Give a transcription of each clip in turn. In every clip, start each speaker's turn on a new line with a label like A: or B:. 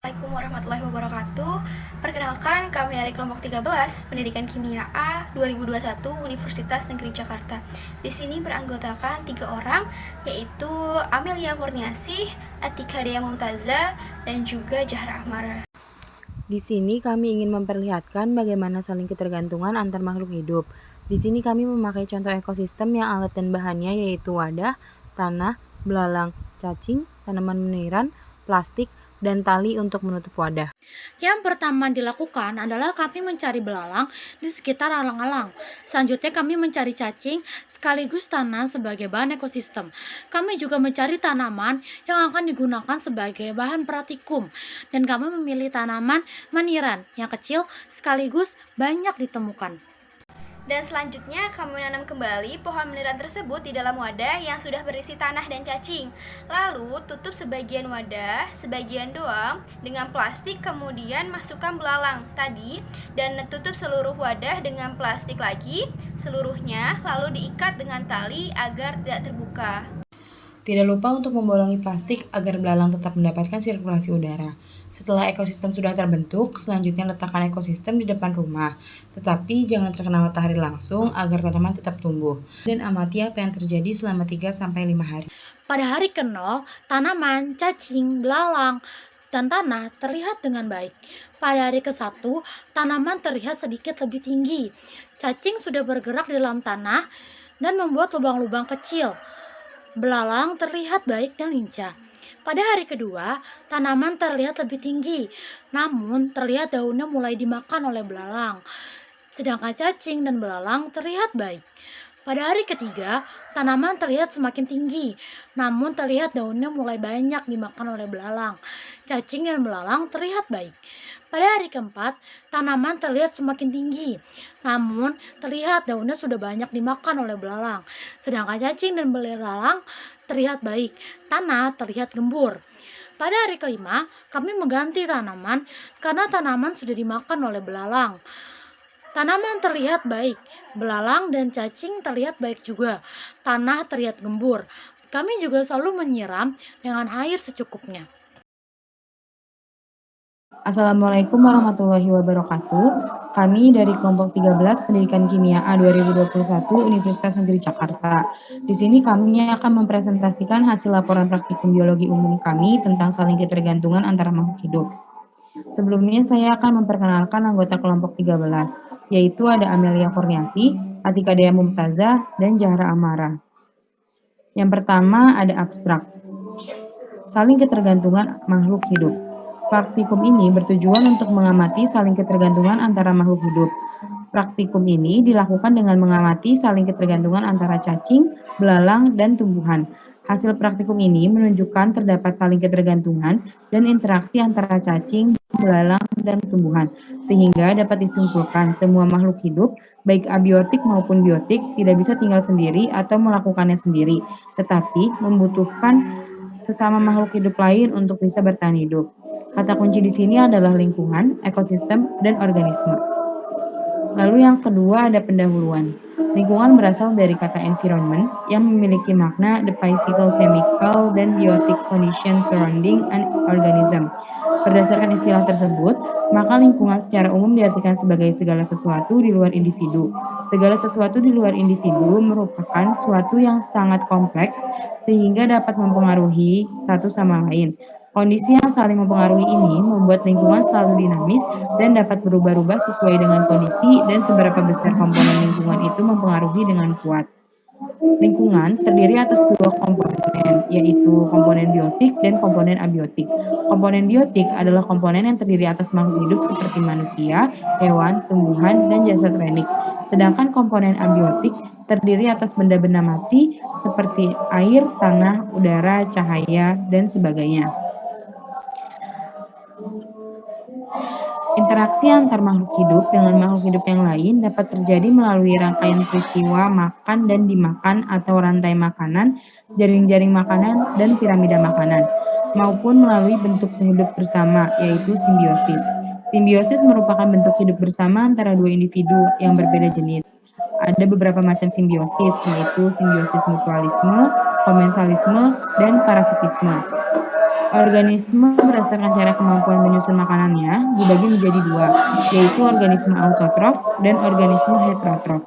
A: Assalamualaikum warahmatullahi wabarakatuh. Perkenalkan, kami dari kelompok 13 Pendidikan Kimia A 2021 Universitas Negeri Jakarta. Di sini beranggotakan 3 orang, yaitu Amelia Kurniasih, Atika Dea Mumtazah, dan juga Zahra Ahmara.
B: Di sini kami ingin memperlihatkan bagaimana saling ketergantungan antar makhluk hidup. Di sini kami memakai contoh ekosistem yang alat dan bahannya yaitu wadah, tanah, belalang, cacing, tanaman meniran, plastik, dan tali untuk menutup wadah.
C: Yang pertama dilakukan adalah kami mencari belalang di sekitar alang-alang. Selanjutnya kami mencari cacing sekaligus tanah sebagai bahan ekosistem. Kami juga mencari tanaman yang akan digunakan sebagai bahan pratikum. Dan kami memilih tanaman meniran yang kecil sekaligus banyak ditemukan.
A: Dan selanjutnya kami menanam kembali pohon meniran tersebut di dalam wadah yang sudah berisi tanah dan cacing. Lalu tutup sebagian wadah, sebagian doang dengan plastik, kemudian masukkan belalang tadi dan tutup seluruh wadah dengan plastik lagi seluruhnya, lalu diikat dengan tali agar tidak terbuka.
B: Tidak lupa untuk membolongi plastik agar belalang tetap mendapatkan sirkulasi udara. Setelah ekosistem sudah terbentuk, selanjutnya letakkan ekosistem di depan rumah. Tetapi jangan terkena matahari langsung agar tanaman tetap tumbuh. Dan amati apa yang terjadi selama 3-5 hari.
C: Pada hari ke-0, tanaman, cacing, belalang, dan tanah terlihat dengan baik. Pada hari ke-1, tanaman terlihat sedikit lebih tinggi. Cacing sudah bergerak di dalam tanah dan membuat lubang-lubang kecil. Belalang terlihat baik dan lincah. Pada hari kedua, tanaman terlihat lebih tinggi, namun terlihat daunnya mulai dimakan oleh belalang. Sedangkan cacing dan belalang terlihat baik. Pada hari ketiga, tanaman terlihat semakin tinggi, namun terlihat daunnya mulai banyak dimakan oleh belalang. Cacing dan belalang terlihat baik. Pada hari keempat, tanaman terlihat semakin tinggi, namun terlihat daunnya sudah banyak dimakan oleh belalang. Sedangkan cacing dan belalang terlihat baik, tanah terlihat gembur. Pada hari kelima, kami mengganti tanaman karena tanaman sudah dimakan oleh belalang. Tanaman terlihat baik, belalang dan cacing terlihat baik juga, tanah terlihat gembur. Kami juga selalu menyiram dengan air secukupnya.
B: Assalamualaikum warahmatullahi wabarakatuh. Kami dari kelompok 13 Pendidikan Kimia A 2021 Universitas Negeri Jakarta. Di sini kami akan mempresentasikan hasil laporan praktikum biologi umum kami tentang saling ketergantungan antara makhluk hidup. Sebelumnya saya akan memperkenalkan anggota kelompok 13, yaitu ada Amelia Kurniasih, Atika Dea Mumtazah, dan Zahra Ahmara. Yang pertama ada abstrak. Saling ketergantungan makhluk hidup. Praktikum ini bertujuan untuk mengamati saling ketergantungan antara makhluk hidup. Praktikum ini dilakukan dengan mengamati saling ketergantungan antara cacing, belalang, dan tumbuhan. Hasil praktikum ini menunjukkan terdapat saling ketergantungan dan interaksi antara cacing, belalang, dan tumbuhan, sehingga dapat disimpulkan semua makhluk hidup, baik abiotik maupun biotik, tidak bisa tinggal sendiri atau melakukannya sendiri, tetapi membutuhkan sesama makhluk hidup lain untuk bisa bertahan hidup. Kata kunci di sini adalah lingkungan, ekosistem, dan organisme. Lalu yang kedua ada pendahuluan. Lingkungan berasal dari kata environment yang memiliki makna the physical, chemical, dan biotic condition surrounding an organism. Berdasarkan istilah tersebut, maka lingkungan secara umum diartikan sebagai segala sesuatu di luar individu. Segala sesuatu di luar individu merupakan suatu yang sangat kompleks sehingga dapat mempengaruhi satu sama lain. Kondisi yang saling mempengaruhi ini membuat lingkungan selalu dinamis dan dapat berubah-ubah sesuai dengan kondisi dan seberapa besar komponen lingkungan itu mempengaruhi dengan kuat. Lingkungan terdiri atas 2 komponen, yaitu komponen biotik dan komponen abiotik. Komponen biotik adalah komponen yang terdiri atas makhluk hidup seperti manusia, hewan, tumbuhan, dan jasad renik. Sedangkan komponen abiotik terdiri atas benda-benda mati seperti air, tanah, udara, cahaya, dan sebagainya. Interaksi antar makhluk hidup dengan makhluk hidup yang lain dapat terjadi melalui rangkaian peristiwa makan dan dimakan atau rantai makanan, jaring-jaring makanan, dan piramida makanan, maupun melalui bentuk hidup bersama, yaitu simbiosis. Simbiosis merupakan bentuk hidup bersama antara 2 individu yang berbeda jenis. Ada beberapa macam simbiosis, yaitu simbiosis mutualisme, komensalisme, dan parasitisme. Organisme berdasarkan cara kemampuan menyusun makanannya dibagi menjadi dua, yaitu organisme autotrof dan organisme heterotrof.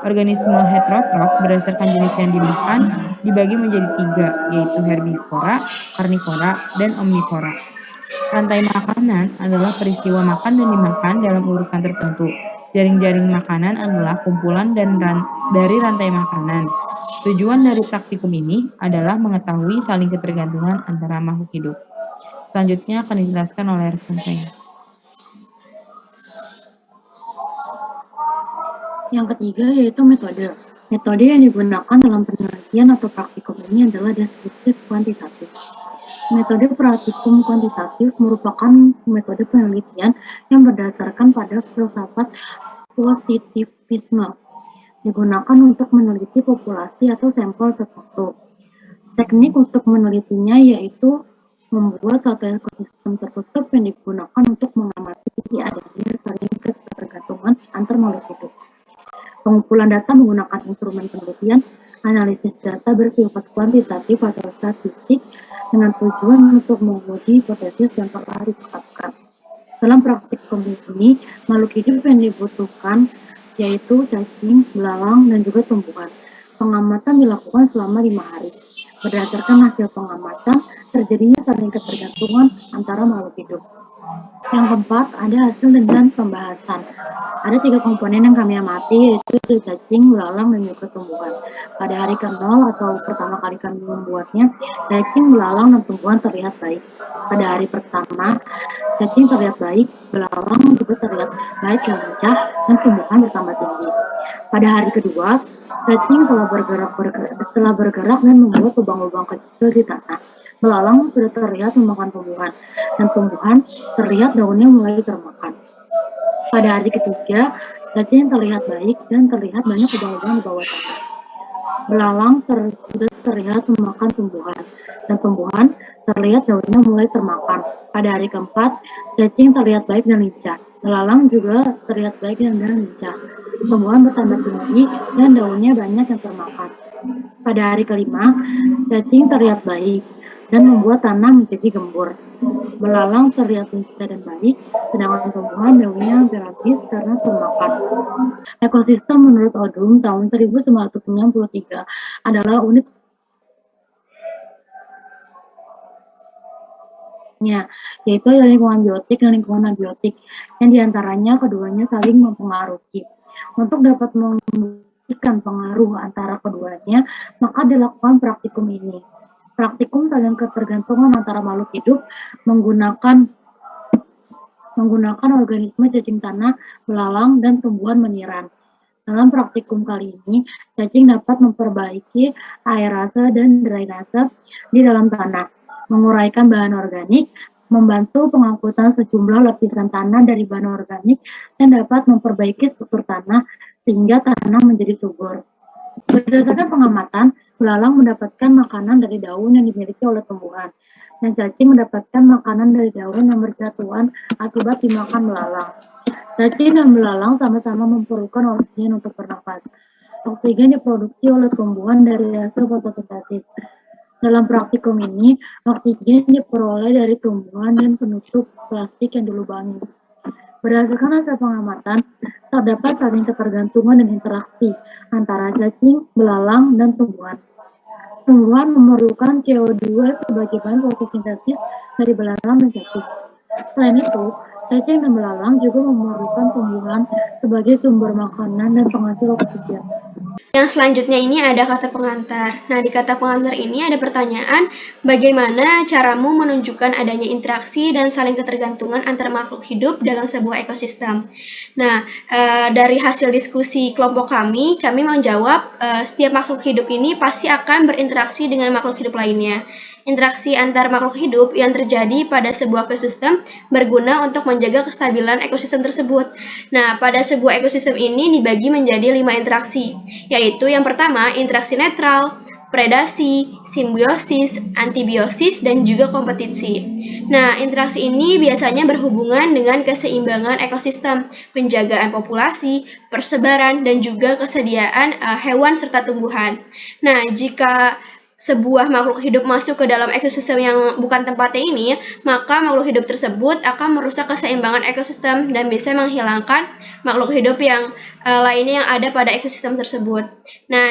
B: Organisme heterotrof berdasarkan jenis yang dimakan dibagi menjadi tiga, yaitu herbivora, karnivora, dan omnivora. Rantai makanan adalah peristiwa makan dan dimakan dalam urutan tertentu. Jaring-jaring makanan adalah kumpulan dari rantai makanan. Tujuan dari praktikum ini adalah mengetahui saling ketergantungan antara makhluk hidup. Selanjutnya akan dijelaskan oleh rekan saya.
C: Yang ketiga yaitu metode. Metode yang digunakan dalam penelitian atau praktikum ini adalah deskriptif kuantitatif. Metode praktikum kuantitatif merupakan metode penelitian yang berdasarkan pada filsafat positivisme, digunakan untuk meneliti populasi atau sampel tertentu. Teknik untuk menelitinya yaitu membuat satu ekosistem tertutup yang digunakan untuk mengamati adanya saling ketergantungan antar makhluk hidup. Pengumpulan data menggunakan instrumen penelitian, analisis data bersifat kuantitatif atau statistik dengan tujuan untuk menguji hipotesis yang telah ditetapkan. Dalam praktikum ini, makhluk hidup yang dibutuhkan yaitu cacing, belalang, dan juga tumbuhan. Pengamatan dilakukan selama 5 hari. Berdasarkan hasil pengamatan, terjadinya saling ketergantungan antara makhluk hidup. Yang keempat, ada hasil dengan pembahasan. Ada 3 komponen yang kami amati, yaitu cacing, belalang, dan juga tumbuhan. Pada hari ke-0 atau pertama kali kami membuatnya, cacing, belalang, dan tumbuhan terlihat baik. Pada hari pertama, cacing terlihat baik, belalang juga terlihat baik dan lincah, dan tumbuhan bertambah tinggi. Pada hari kedua, cacing telah bergerak dan membuat lubang-lubang kecil di tanah. Belalang sudah terlihat memakan tumbuhan, dan tumbuhan terlihat daunnya mulai termakan. Pada hari ketiga, cacing terlihat baik dan terlihat banyak lubang-lubang di bawah tanah. Belalang sudah terlihat memakan tumbuhan, dan tumbuhan terlihat daunnya mulai termakan. Pada hari keempat, cacing terlihat baik dan lincah. Belalang juga terlihat baik dan lincah. Tumbuhan bertambah tinggi dan daunnya banyak yang termakan. Pada hari kelima, cacing terlihat baik dan membuat tanah menjadi gembur. Belalang terlihat lincah dan baik, sedangkan tumbuhan daunnya hampir habis karena termakan. Ekosistem menurut Odum tahun 1993 adalah unit yaitu lingkungan biotik dan lingkungan abiotik, yang diantaranya keduanya saling mempengaruhi. Untuk dapat membuktikan pengaruh antara keduanya, maka dilakukan praktikum ini. Praktikum saling ketergantungan antara makhluk hidup menggunakan organisme cacing tanah, belalang, dan tumbuhan meniran. Dalam praktikum kali ini, cacing dapat memperbaiki aerase dan drainase di dalam tanah, menguraikan bahan organik, membantu pengangkutan sejumlah lapisan tanah dari bahan organik, dan dapat memperbaiki struktur tanah sehingga tanah menjadi subur. Berdasarkan pengamatan, belalang mendapatkan makanan dari daun yang dimiliki oleh tumbuhan, dan cacing mendapatkan makanan dari daun yang berjatuhan akibat dimakan belalang. Cacing dan belalang sama-sama memerlukan oksigen untuk bernafas. Oksigen diproduksi oleh tumbuhan dari hasil fotosintesis. Dalam praktikum ini, oksigen diperoleh dari tumbuhan dan penutup plastik yang dilubangi. Berdasarkan hasil pengamatan, terdapat saling ketergantungan dan interaksi antara cacing, belalang, dan tumbuhan. Tumbuhan memerlukan CO2 sebagai bahan fotosintesis dari belalang dan cacing. Selain itu, cacing dan belalang juga memerlukan tumbuhan sebagai sumber makanan dan penghasil oksigen.
A: Yang selanjutnya ini ada kata pengantar. Nah, di kata pengantar ini ada pertanyaan, bagaimana caramu menunjukkan adanya interaksi dan saling ketergantungan antara makhluk hidup dalam sebuah ekosistem? Nah, dari hasil diskusi kelompok kami menjawab setiap makhluk hidup ini pasti akan berinteraksi dengan makhluk hidup lainnya. Interaksi antar makhluk hidup yang terjadi pada sebuah ekosistem berguna untuk menjaga kestabilan ekosistem tersebut. Nah, pada sebuah ekosistem ini dibagi menjadi 5 interaksi, yaitu yang pertama, interaksi netral, predasi, simbiosis, antibiosis, dan juga kompetisi. Nah, interaksi ini biasanya berhubungan dengan keseimbangan ekosistem, penjagaan populasi, persebaran, dan juga kesediaan hewan serta tumbuhan. Nah, jika
D: sebuah makhluk hidup masuk ke dalam ekosistem yang bukan tempatnya ini, maka makhluk hidup tersebut akan merusak keseimbangan ekosistem dan bisa menghilangkan makhluk hidup yang lainnya yang ada pada ekosistem tersebut. Nah,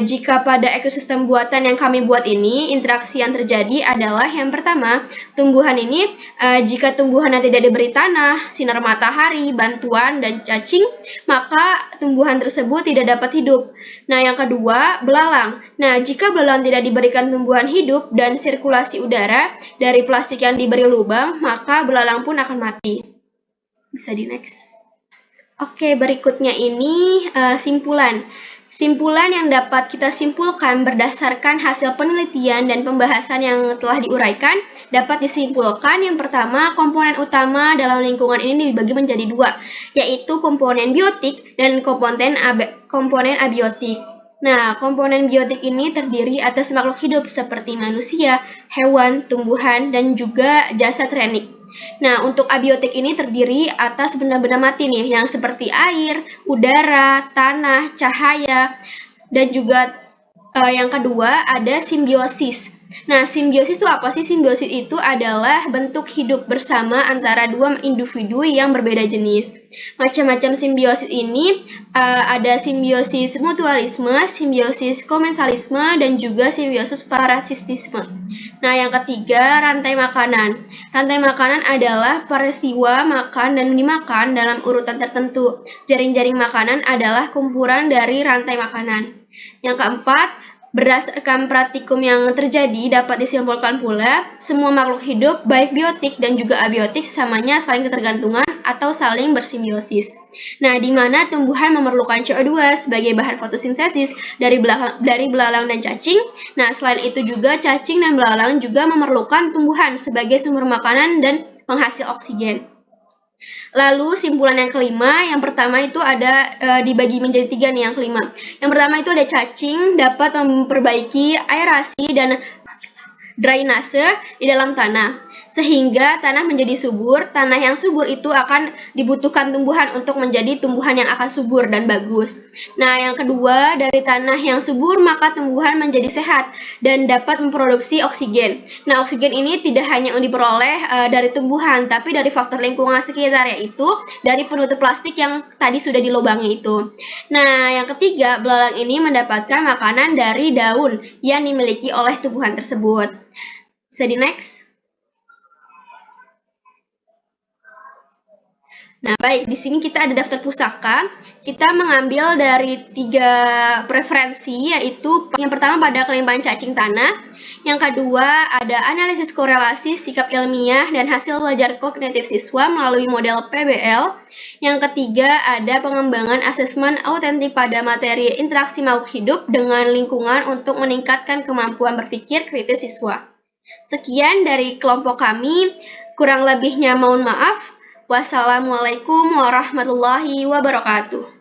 D: jika pada ekosistem buatan yang kami buat ini, interaksi yang terjadi adalah yang pertama, tumbuhan ini jika tumbuhan yang tidak diberi tanah, sinar matahari, bantuan, dan cacing, maka tumbuhan tersebut tidak dapat hidup. Nah, yang kedua, belalang. Nah, jika belalang tidak diberikan tumbuhan hidup dan sirkulasi udara dari plastik yang diberi lubang, maka belalang pun akan mati. Bisa di next. Oke, berikutnya ini simpulan. Simpulan yang dapat kita simpulkan berdasarkan hasil penelitian dan pembahasan yang telah diuraikan dapat disimpulkan yang pertama, komponen utama dalam lingkungan ini dibagi menjadi dua, yaitu komponen biotik dan komponen abiotik. Nah, komponen biotik ini terdiri atas makhluk hidup seperti manusia, hewan, tumbuhan, dan juga jasad renik. Nah, untuk abiotik ini terdiri atas benda-benda mati nih, yang seperti air, udara, tanah, cahaya, dan juga yang kedua ada simbiosis. Nah, simbiosis itu apa sih? Simbiosis itu adalah bentuk hidup bersama antara dua individu yang berbeda jenis. Macam-macam simbiosis ini ada simbiosis mutualisme, simbiosis komensalisme, dan juga simbiosis parasitisme. Nah, yang ketiga, rantai makanan. Rantai makanan adalah peristiwa makan dan dimakan dalam urutan tertentu. Jaring-jaring makanan adalah kumpulan dari rantai makanan. Yang keempat, berdasarkan praktikum yang terjadi dapat disimpulkan pula semua makhluk hidup baik biotik dan juga abiotik samanya saling ketergantungan atau saling bersimbiosis. Nah, di mana tumbuhan memerlukan CO2 sebagai bahan fotosintesis dari belalang dan cacing. Nah, selain itu juga cacing dan belalang juga memerlukan tumbuhan sebagai sumber makanan dan penghasil oksigen. Lalu simpulan yang kelima, yang pertama itu ada dibagi menjadi tiga nih yang kelima. Yang pertama itu ada cacing dapat memperbaiki aerasi dan drainase di dalam tanah sehingga tanah menjadi subur. Tanah yang subur itu akan dibutuhkan tumbuhan untuk menjadi tumbuhan yang akan subur dan bagus. Nah, yang kedua, dari tanah yang subur maka tumbuhan menjadi sehat dan dapat memproduksi oksigen. Nah, oksigen ini tidak hanya diperoleh dari tumbuhan tapi dari faktor lingkungan sekitar, yaitu dari penutup plastik yang tadi sudah dilubangi itu. Nah, yang ketiga, belalang ini mendapatkan makanan dari daun yang dimiliki oleh tumbuhan tersebut. Bisa di next. Nah, baik, di sini kita ada daftar pusaka. Kita mengambil dari 3 preferensi, yaitu yang pertama pada kelimpahan cacing tanah, yang kedua ada analisis korelasi sikap ilmiah dan hasil belajar kognitif siswa melalui model PBL, yang ketiga ada pengembangan asesmen autentik pada materi interaksi makhluk hidup dengan lingkungan untuk meningkatkan kemampuan berpikir kritis siswa. Sekian dari kelompok kami, kurang lebihnya mohon maaf. Wassalamualaikum warahmatullahi wabarakatuh.